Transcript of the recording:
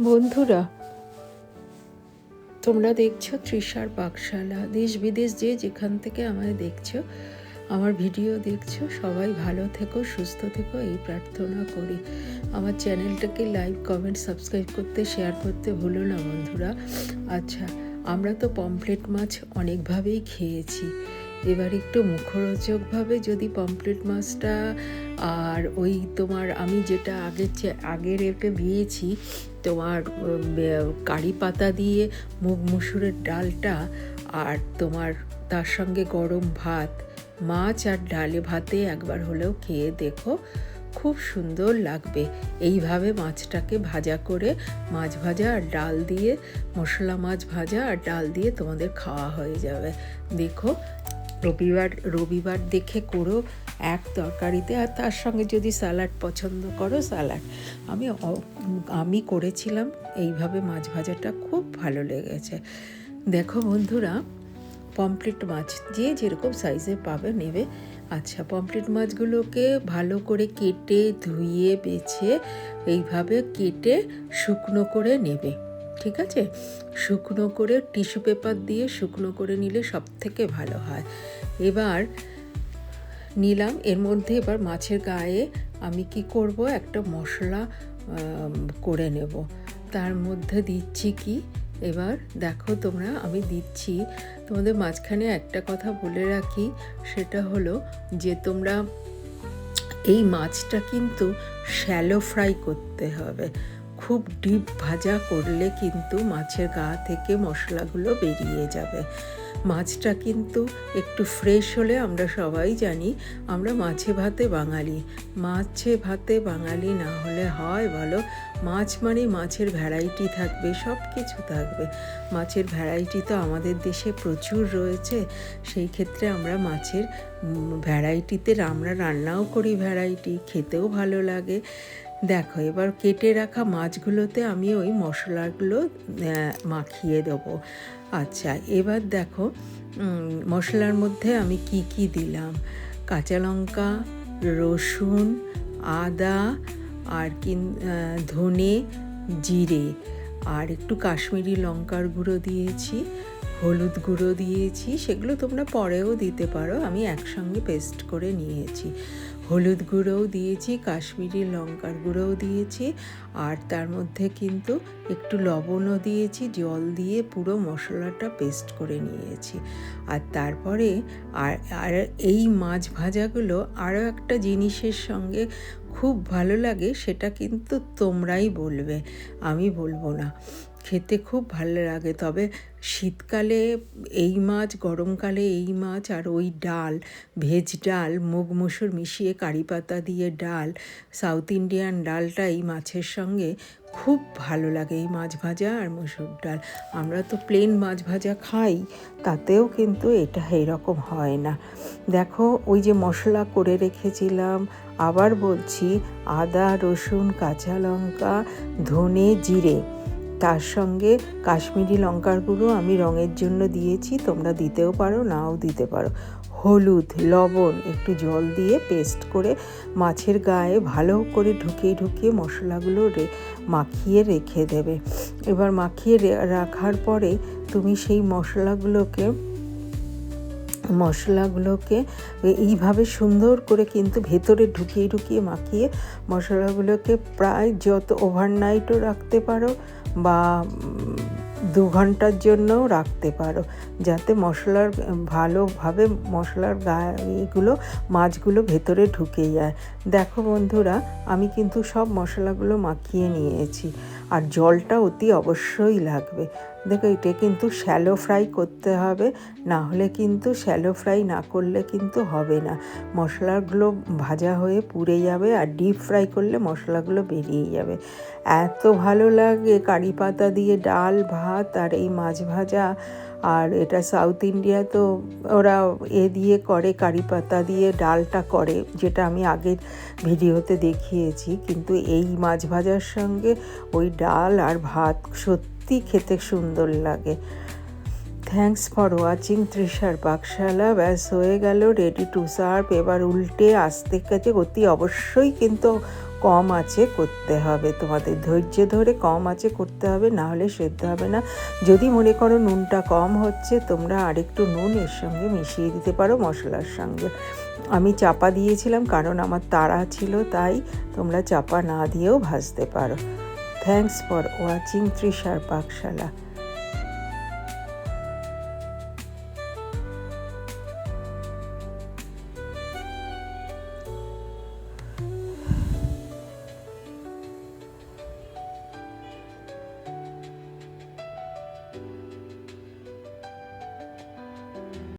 বন্ধুরা, তোমরা দেখছো তৃষার পাকশালা। দেশ বিদেশ যে যেখান থেকে আমায় দেখছো, আমার ভিডিও দেখছো, সবাই ভালো থেকো, সুস্থ থেকো, এই প্রার্থনা করি। আমার চ্যানেলটাকে লাইক, কমেন্ট, সাবস্ক্রাইব করতে, শেয়ার করতে ভুলো না বন্ধুরা। আচ্ছা, আমরা তো পমফ্রেট মাছ অনেকভাবেই খেয়েছি। এবার একটু মুখরোচকভাবে যদি পমফ্রেট মাছটা আর ওই তোমার আমি যেটা আগের একে দিয়েছি তোমার কারি পাতা দিয়ে মুগ মুসুরের ডালটা, আর তোমার তার সঙ্গে গরম ভাত, মাছ আর ডালে ভাতে একবার হলেও খেয়ে দেখো, খুব সুন্দর লাগবে। এইভাবে মাছটাকে ভাজা করে, মাছ ভাজা আর ডাল দিয়ে, মশলা মাছ ভাজা আর ডাল দিয়ে তোমাদের খাওয়া হয়ে যাবে। দেখো, রবিবার দেখে করো এক তরকারিতে, আর তার সঙ্গে যদি স্যালাড পছন্দ করো স্যালাড। আমি করেছিলাম এইভাবে মাছ ভাজাটা, খুব ভালো লেগেছে। দেখো বন্ধুরা, পমফ্রেট মাছ যে যেরকম সাইজে পাবে নেবে। আচ্ছা, পমফ্রেট মাছগুলোকে ভালো করে কেটে ধুয়ে বেছে এইভাবে কেটে শুকনো করে নেবে, ঠিক আছে? শুকনো করে টিস্যু পেপার দিয়ে শুকনো করে নিলে সব থেকে ভালো হয়। এবার নিলাম, এর মধ্যে এবার মাছের গায়ে আমি কি করব, একটা মশলা করে নেব। তার মধ্যে দিচ্ছি কি, এবার দেখো তোমরা, আমি দিচ্ছি। তোমাদের মাঝখানে একটা কথা বলে রাখি, সেটা হলো যে তোমরা এই মাছটা কিন্তু শ্যালো ফ্রাই করতে হবে। খুব ডিপ ভাজা করলে কিন্তু মাছের গা থেকে মশলাগুলো বেরিয়ে যাবে। মাছটা কিন্তু একটু ফ্রেশ হলে, আমরা সবাই জানি আমরা মাছে ভাতে বাঙালি। মাছে ভাতে বাঙালি না হলে হয় বলো? মাছ মানে মাছের ভ্যারাইটি থাকবে, সব কিছু থাকবে। মাছের ভ্যারাইটি তো আমাদের দেশে প্রচুর রয়েছে। সেই ক্ষেত্রে আমরা মাছের ভ্যারাইটিতে আমরা রান্নাও করি, ভ্যারাইটি খেতেও ভালো লাগে। দেখো, এবার কেটে রাখা মাছগুলোতে আমি ওই মশলাগুলো মাখিয়ে দেবো। আচ্ছা, এবার দেখো মশলার মধ্যে আমি কি দিলাম। কাঁচা লঙ্কা, রসুন, আদা, আর ধনে, জিরে, আর একটু কাশ্মীরি লঙ্কার গুঁড়ো দিয়েছি, হলুদ গুঁড়ো দিয়েছি। সেগুলো তোমরা পরেও দিতে পারো, আমি একসঙ্গে পেস্ট করে নিয়েছি। হলুদ গুঁড়োও দিয়েছি, কাশ্মীরি লঙ্কার গুঁড়োও দিয়েছি, আর তার মধ্যে কিন্তু একটু লবণও দিয়েছি। জল দিয়ে পুরো মশলাটা পেস্ট করে নিয়েছি। আর তারপরে আর এই মাছ ভাজাগুলো আরও একটা জিনিসের সঙ্গে খুব ভালো লাগে, সেটা কিন্তু তোমরাই বলবে, আমি বলবো না। খেতে খুব ভালো লাগে। তবে শীতকালে এই মাছ, গরমকালে এই মাছ, আর ওই ডাল, ভেজ ডাল, মুগ মুসুর মিশিয়ে কারি পাতা দিয়ে ডাল, সাউথ ইন্ডিয়ান ডালটা এই মাছের সঙ্গে খুব ভালো লাগে। এই মাছ ভাজা আর মুসুর ডাল, আমরা তো প্লেন মাছ ভাজা খাই, তাতেও কিন্তু এটা এরকম হয় না। দেখো, ওই যে মশলা করে রেখেছিলাম, আবার বলছি, আদা, রসুন, কাঁচা লঙ্কা, ধনে, জিরে, তার সঙ্গে কাশ্মীরি লঙ্কার গুঁড়ো আমি রঙের জন্য দিয়েছি, তোমরা দিতেও পারো, নাও দিতে পারো। হলুদ, লবণ, একটু জল দিয়ে পেস্ট করে মাছের গায়ে ভালো করে ঢুকিয়ে মশলাগুলো মাখিয়ে রেখে দেবে। এবার মাখিয়ে রাখার পরে তুমি সেই মশলাগুলোকে এইভাবে সুন্দর করে কিন্তু ভেতরে ঢুকিয়ে মাখিয়ে মশলাগুলোকে প্রায় যত ওভারনাইটও রাখতে পারো বা 2 ঘন্টার জন্যও রাখতে পারো, যাতে ভালোভাবে মশলার গায়েগুলো, মাছগুলো ভেতরে ঢুকে যায়। দেখো বন্ধুরা, আমি কিন্তু সব মশলাগুলো মাখিয়ে নিয়েছি, আর জলটা অতি অবশ্যই লাগবে। দেখো, এটা কিন্তু শ্যালো ফ্রাই করতে হবে, না হলে কিন্তু শ্যালো ফ্রাই না করলে কিন্তু হবে না। মশলাগুলো ভাজা হয়ে পুড়ে যাবে, আর ডিপ ফ্রাই করলে মশলাগুলো বেরিয়ে যাবে। এত ভালো লাগে কারি পাতা দিয়ে ডাল ভাত আর এই মাছ ভাজা। আর এটা সাউথ ইন্ডিয়া তো ওরা দিয়ে করে, কারি পাতা দিয়ে ডালটা করে, যেটা আমি আগের ভিডিওতে দেখিয়েছি। কিন্তু এই মাছ ভাজার সঙ্গে ওই ডাল আর ভাত সত্যি খেতে সুন্দর লাগে। থ্যাঙ্কস ফর ওয়াচিং তৃষার পাকশালা। ব্যাস হয়ে গেল, রেডি টু সার্ভ। এবার উল্টে আস্তে কাছে অতি অবশ্যই কিন্তু কম আঁচে করতে হবে, তোমাদের ধৈর্য ধরে কম আঁচে করতে হবে, না হলে সেদ্ধ হবে না। যদি মনে করো নুনটা কম হচ্ছে, তোমরা আরেকটু নুন এর সঙ্গে মিশিয়ে দিতে পারো মশলার সঙ্গে। আমি চাপা দিয়েছিলাম কারণ আমার তাড়া ছিল, তাই তোমরা চাপা না দিয়েও ভাজতে পারো। থ্যাঙ্কস ফর ওয়াচিং তৃষার পাকশালা।